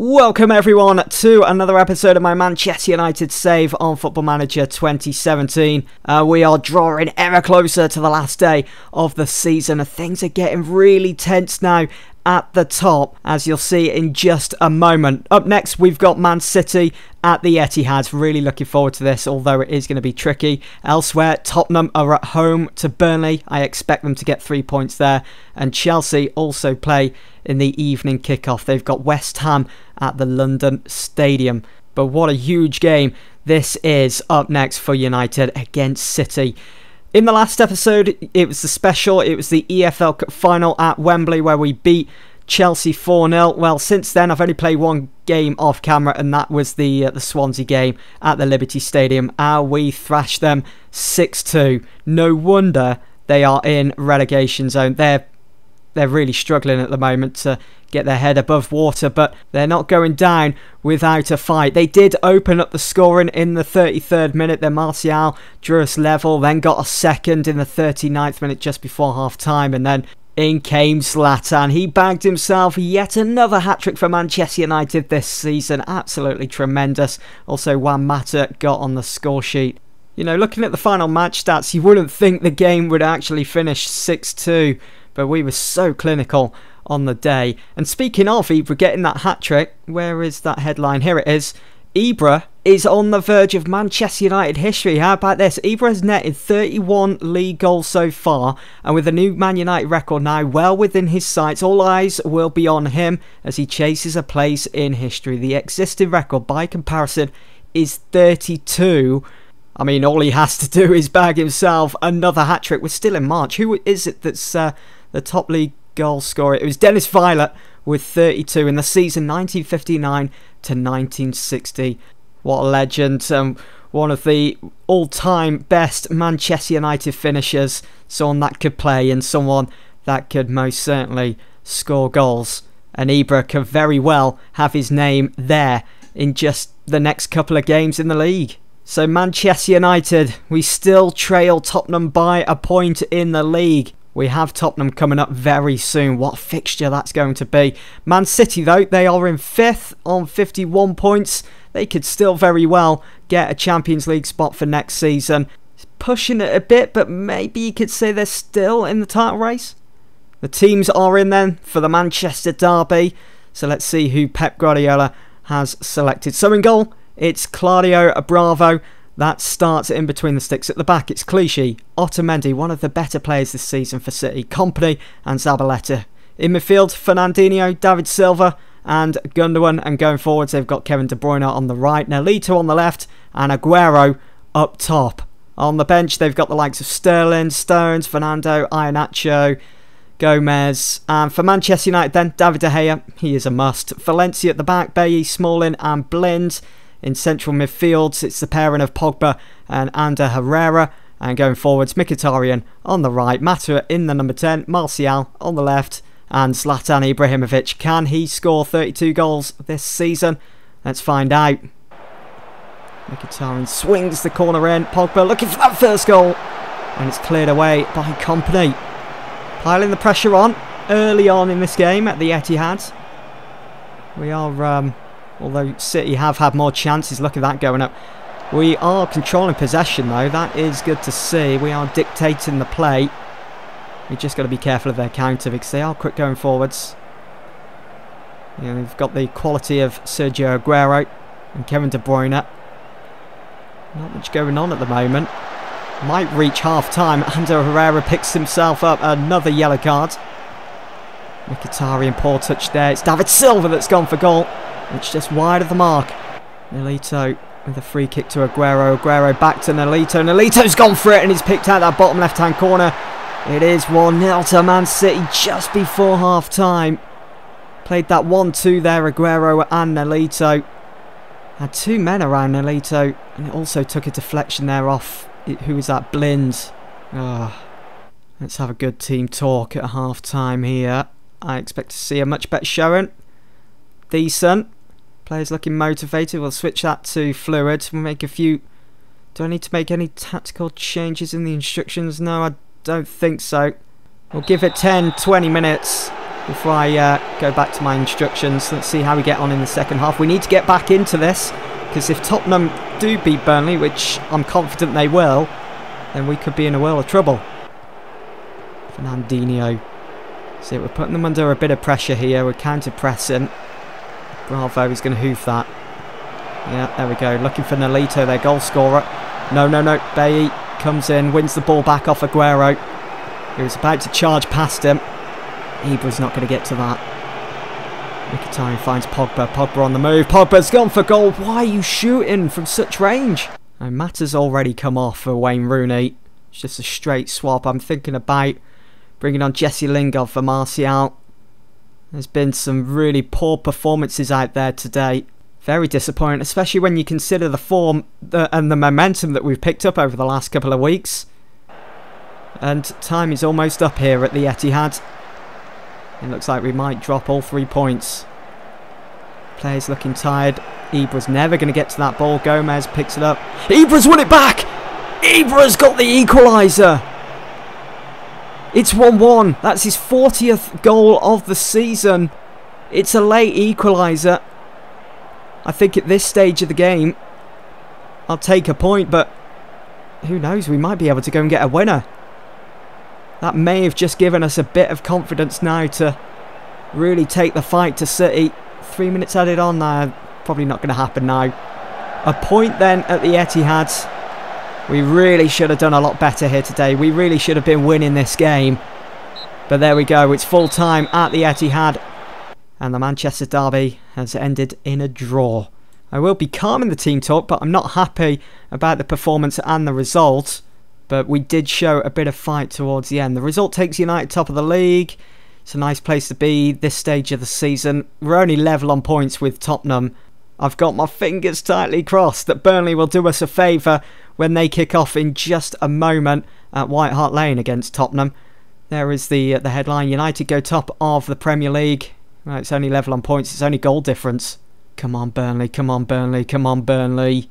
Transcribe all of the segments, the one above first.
Welcome everyone to another episode of my Manchester United save on Football Manager 2017. We are drawing ever closer to the last day of the season. Things are getting really tense now at the top, as you'll see in just a moment. Up next, we've got Man City at the Etihad. Really looking forward to this, although it is going to be tricky. Elsewhere, Tottenham are at home to Burnley. I expect them to get 3 points there. And Chelsea also play in the evening kickoff. They've got West Ham at the London Stadium. But what a huge game this is up next for United against City. In the last episode, it was the special. It was the EFL Cup final at Wembley where we beat Chelsea 4-0. Well, since then, I've only played one game off camera, and that was the Swansea game at the Liberty Stadium. We thrashed them 6-2. No wonder they are in relegation zone. They're really struggling at the moment to get their head above water, but they're not going down without a fight. They did open up the scoring in the 33rd minute. Then Martial drew us level, then got a second in the 39th minute just before half time, and then in came Zlatan. He bagged himself yet another hat-trick for Manchester United this season. Absolutely tremendous. Also, Juan Mata got on the score sheet. You know, looking at the final match stats, you wouldn't think the game would actually finish 6-2, but we were so clinical on the day. And speaking of Ibra getting that hat-trick, where is that headline? Here it is. Ibra is on the verge of Manchester United history. How about this? Ibra has netted 31 league goals so far, and with the new Man United record now well within his sights, all eyes will be on him as he chases a place in history. The existing record, by comparison, is 32. I mean, all he has to do is bag himself another hat-trick. We're still in March. Who is it that's the top league goal scorer? It was Dennis Violet with 32 in the season 1959 to 1960. What a legend. One of the all-time best Manchester United finishers. Someone that could play and someone that could most certainly score goals. And Ibra could very well have his name there in just the next couple of games in the league. So Manchester United, we still trail Tottenham by a point in the league. We have Tottenham coming up very soon. What a fixture that's going to be. Man City, though, they are in 5th on 51 points. They could still very well get a Champions League spot for next season. It's pushing it a bit, but maybe you could say they're still in the title race. The teams are in then for the Manchester derby. So let's see who Pep Guardiola has selected. So in goal, it's Claudio Bravo. That starts in between the sticks. At the back, it's Clichy, Otamendi, one of the better players this season for City, Kompany and Zabaleta. In midfield, Fernandinho, David Silva and Gundogan. And going forwards, they've got Kevin De Bruyne on the right, Nolito on the left and Aguero up top. On the bench, they've got the likes of Sterling, Stones, Fernando, Iheanacho, Gomez. And for Manchester United then, David De Gea, he is a must. Valencia at the back, Bailly, Smalling and Blind. In central midfields, it's the pairing of Pogba and Ander Herrera. And going forwards, Mkhitaryan on the right, Mata in the number 10, Martial on the left, and Zlatan Ibrahimovic. Can he score 32 goals this season? Let's find out. Mkhitaryan swings the corner in. Pogba looking for that first goal. And it's cleared away by Kompany. Piling the pressure on early on in this game at the Etihad. We are... although City have had more chances, look at that going up. We are controlling possession though, that is good to see. We are dictating the play. We've just got to be careful of their counter because they are quick going forwards. You know, they've got the quality of Sergio Aguero and Kevin De Bruyne. Not much going on at the moment. Might reach half time. Ander Herrera picks himself up another yellow card. Mkhitaryan, poor touch there. It's David Silva that's gone for goal. It's just wide of the mark. Nolito with a free kick to Aguero. Aguero back to Nolito. Nolito's gone for it and he's picked out that bottom left-hand corner. It is 1-0 to Man City just before half-time. Played that 1-2 there, Aguero and Nolito. Had two men around Nolito and it also took a deflection there off. Who was that? Blind. Let's have a good team talk at half-time here. I expect to see a much better showing. Decent. Players looking motivated. We'll switch that to fluid. We'll make a few... Do I need to make any tactical changes in the instructions? No, I don't think so. We'll give it 10-20 minutes before I go back to my instructions. Let's see how we get on in the second half. We need to get back into this, because if Tottenham do beat Burnley, which I'm confident they will, then we could be in a world of trouble. Fernandinho. See, we're putting them under a bit of pressure here. We're counter-pressing. Bravo is going to hoof that. Yeah, there we go. Looking for Nolito, their goal scorer. No. Bailly comes in, wins the ball back off Aguero. He was about to charge past him. Ibra's not going to get to that. Mkhitaryan finds Pogba. Pogba on the move. Pogba's gone for goal. Why are you shooting from such range? And Mata's already come off for Wayne Rooney. It's just a straight swap. I'm thinking about bringing on Jesse Lingard for Martial. There's been some really poor performances out there today. Very disappointing, especially when you consider the form and the momentum that we've picked up over the last couple of weeks. And time is almost up here at the Etihad. It looks like we might drop all 3 points. Players looking tired. Ibra's never going to get to that ball. Gomez picks it up. Ibra's won it back! Ibra's got the equaliser! It's 1-1. That's his 40th goal of the season. It's a late equaliser. I think at this stage of the game, I'll take a point, but who knows? We might be able to go and get a winner. That may have just given us a bit of confidence now to really take the fight to City. 3 minutes added on now. Probably not going to happen now. A point then at the Etihad. We really should have done a lot better here today. We really should have been winning this game. But there we go. It's full time at the Etihad. And the Manchester derby has ended in a draw. I will be calm in the team talk, but I'm not happy about the performance and the result. But we did show a bit of fight towards the end. The result takes United top of the league. It's a nice place to be this stage of the season. We're only level on points with Tottenham. I've got my fingers tightly crossed that Burnley will do us a favour when they kick off in just a moment at White Hart Lane against Tottenham. There is the headline. United go top of the Premier League. Right, it's only level on points. It's only goal difference. Come on, Burnley. Come on, Burnley. Come on, Burnley.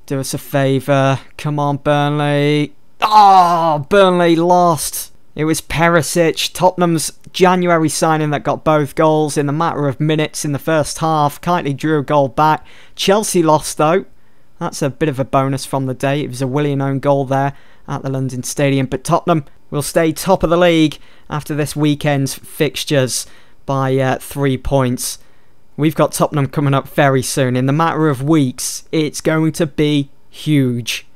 Do us a favour. Come on, Burnley. Oh, Burnley lost. It was Perisic, Tottenham's January signing, that got both goals in the matter of minutes in the first half. Kindly drew a goal back. Chelsea lost though. That's a bit of a bonus from the day. It was a Willian own goal there at the London Stadium. But Tottenham will stay top of the league after this weekend's fixtures by 3 points. We've got Tottenham coming up very soon. In the matter of weeks, it's going to be huge.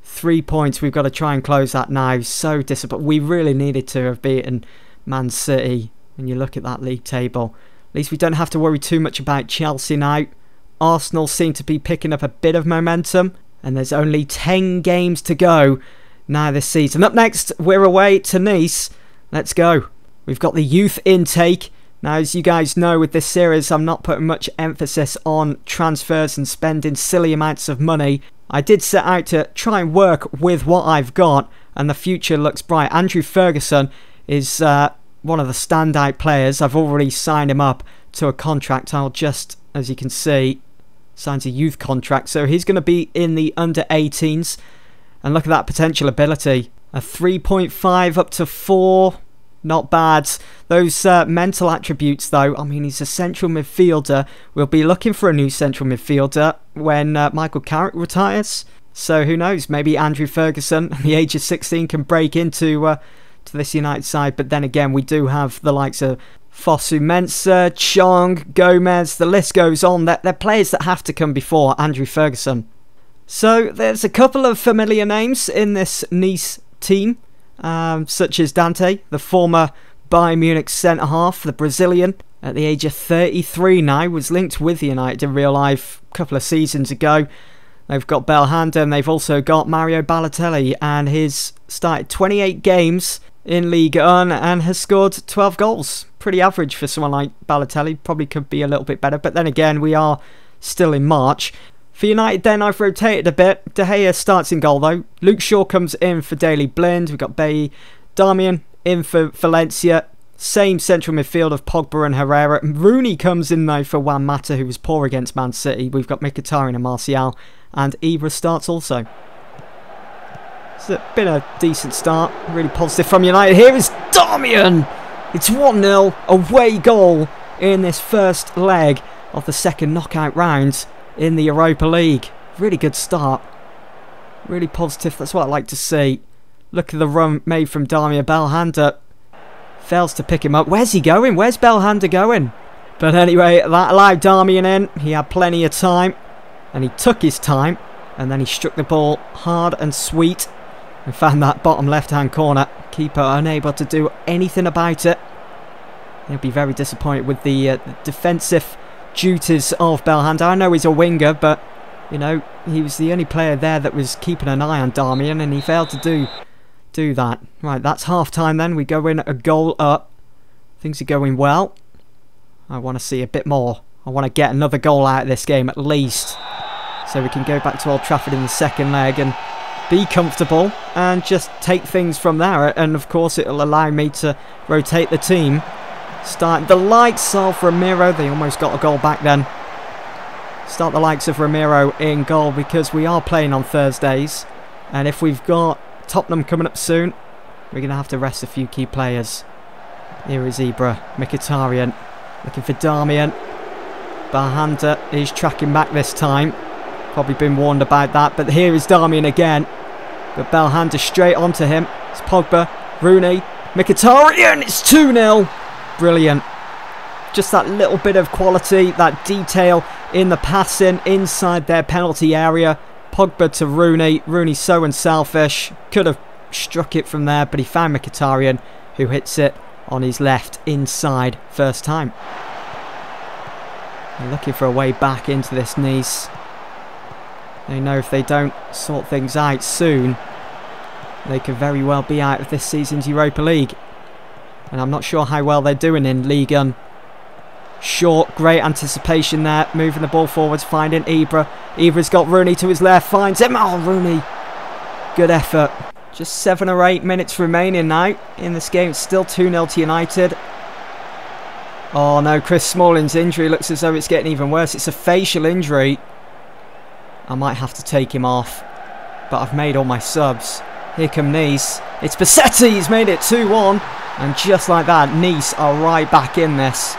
3 points, we've got to try and close that now. So disappointed. We really needed to have beaten Man City. When you look at that league table, at least we don't have to worry too much about Chelsea now. Arsenal seem to be picking up a bit of momentum, and there's only 10 games to go now this season. Up next, we're away to Nice. Let's go. We've got the youth intake. Now, as you guys know, with this series, I'm not putting much emphasis on transfers and spending silly amounts of money. I did set out to try and work with what I've got, and the future looks bright. Andrew Ferguson is one of the standout players. I've already signed him up to a contract. I'll just, as you can see, signs a youth contract. So he's going to be in the under-18s. And look at that potential ability. A 3.5 up to 4. Not bad. Those mental attributes, though, I mean, he's a central midfielder. We'll be looking for a new central midfielder when Michael Carrick retires. So who knows? Maybe Andrew Ferguson, at the age of 16, can break into to this United side. But then again, we do have the likes of Fosu Mensah, Chong, Gomez. The list goes on. They're players that have to come before Andrew Ferguson. So there's a couple of familiar names in this Nice team. Such as Dante, the former Bayern Munich centre-half, the Brazilian, at the age of 33 now, was linked with United in real life a couple of seasons ago. They've got Belhanda, and they've also got Mario Balotelli, and he's started 28 games in Ligue 1 and has scored 12 goals. Pretty average for someone like Balotelli. Probably could be a little bit better, but then again, we are still in March. For United then, I've rotated a bit. De Gea starts in goal though. Luke Shaw comes in for Daley Blind. We've got Bailly. Darmian in for Valencia. Same central midfield of Pogba and Herrera. Rooney comes in though for Juan Mata, who was poor against Man City. We've got Mkhitaryan and Martial. And Ibra starts also. It's been a decent start. Really positive from United. Here is Darmian. It's 1-0, away goal in this first leg of the second knockout round in the Europa League. Really good start. Really positive, that's what I like to see. Look at the run made from Darmia Belhanda. Fails to pick him up. Where's he going? Where's Belhanda going? But anyway, that allowed Darmian in. He had plenty of time. And he took his time. And then he struck the ball hard and sweet. And found that bottom left-hand corner. Keeper unable to do anything about it. He'll be very disappointed with the defensive duties of Belhanda. I know he's a winger, but, you know, he was the only player there that was keeping an eye on Darmian. And he failed to do that. Right, that's half-time then. We go in a goal up. Things are going well. I want to see a bit more. I want to get another goal out of this game at least. So we can go back to Old Trafford in the second leg and be comfortable and just take things from there. And of course it'll allow me to rotate the team. Start the likes of Ramiro. They almost got a goal back then. Start the likes of Ramiro in goal because we are playing on Thursdays. And if we've got Tottenham coming up soon, we're going to have to rest a few key players. Here is Ibra, Mkhitaryan, looking for Darmian. Belhanda is tracking back this time. Probably been warned about that, but here is Darmian again. But Belhanda straight onto him. It's Pogba, Rooney, Mkhitaryan. It's 2-0. Brilliant. Just that little bit of quality, that detail in the passing inside their penalty area. Pogba to Rooney. Rooney's so unselfish. Could have struck it from there, but he found Mkhitaryan, who hits it on his left inside first time. They're looking for a way back into this Nice. They know if they don't sort things out soon, they could very well be out of this season's Europa League. And I'm not sure how well they're doing in Ligue 1. Short, great anticipation there, moving the ball forwards, finding Ibra. Ibra's got Rooney to his left, finds him. Oh, Rooney. Good effort. Just 7 or 8 minutes remaining now in this game. It's still 2-0 to United. Oh no, Chris Smalling's injury looks as though it's getting even worse. It's a facial injury. I might have to take him off, but I've made all my subs. Here come Nice. It's Bassetti. He's made it 2-1. And just like that, Nice are right back in this.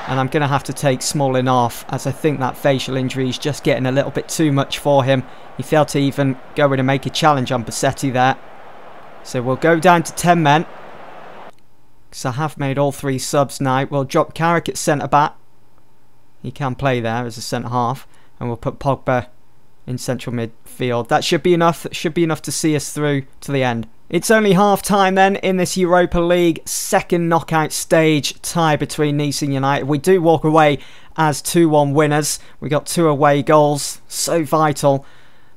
And I'm going to have to take Smalling off, as I think that facial injury is just getting a little bit too much for him. He failed to even go in and make a challenge on Bassetti there. So we'll go down to 10 men. Because I have made all 3 subs now. We'll drop Carrick at centre-back. He can play there as a centre-half. And we'll put Pogba in central midfield. That should be enough. That should be enough to see us through to the end. It's only half-time then in this Europa League second knockout stage tie between Nice and United. We do walk away as 2-1 winners. We got 2 away goals. So vital.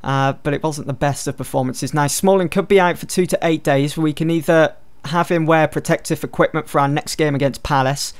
But it wasn't the best of performances. Now, Smalling could be out for 2 to 8 days. We can either have him wear protective equipment for our next game against Palace,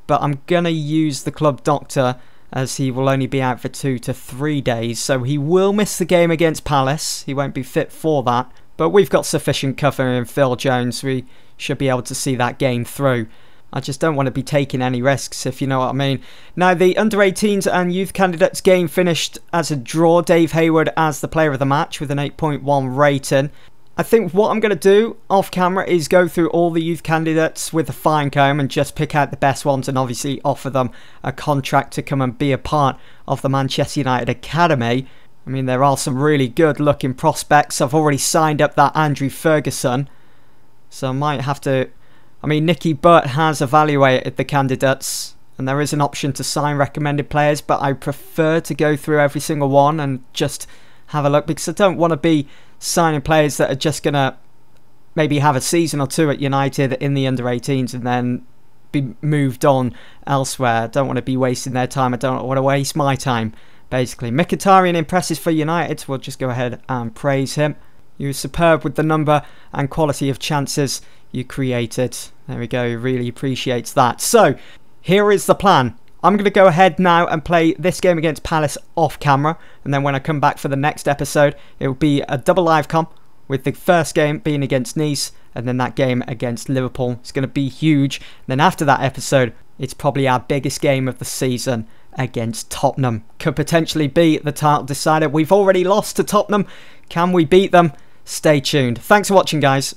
but I'm going to use the club doctor as he will only be out for 2 to 3 days. So he will miss the game against Palace. He won't be fit for that. But we've got sufficient cover in Phil Jones. We should be able to see that game through. I just don't want to be taking any risks, if you know what I mean. Now, the under-18s and youth candidates game finished as a draw. Dave Hayward as the player of the match with an 8.1 rating. I think what I'm going to do off camera is go through all the youth candidates with a fine comb and just pick out the best ones and obviously offer them a contract to come and be a part of the Manchester United Academy. I mean, there are some really good looking prospects. I've already signed up that Andrew Ferguson. So I might have to... I mean, Nicky Butt has evaluated the candidates and there is an option to sign recommended players, but I prefer to go through every single one and just have a look because I don't want to be signing players that are just going to maybe have a season or 2 at United in the under-18s and then be moved on elsewhere. I don't want to be wasting their time. I don't want to waste my time, basically. Mkhitaryan impresses for United. We'll just go ahead and praise him. He was superb with the number and quality of chances you created. There we go. He really appreciates that. So, here is the plan. I'm going to go ahead now and play this game against Palace off camera. And then when I come back for the next episode, it will be a double live comp with the first game being against Nice and then that game against Liverpool. It's going to be huge. And then after that episode, it's probably our biggest game of the season against Tottenham. Could potentially be the title decider. We've already lost to Tottenham. Can we beat them? Stay tuned. Thanks for watching, guys.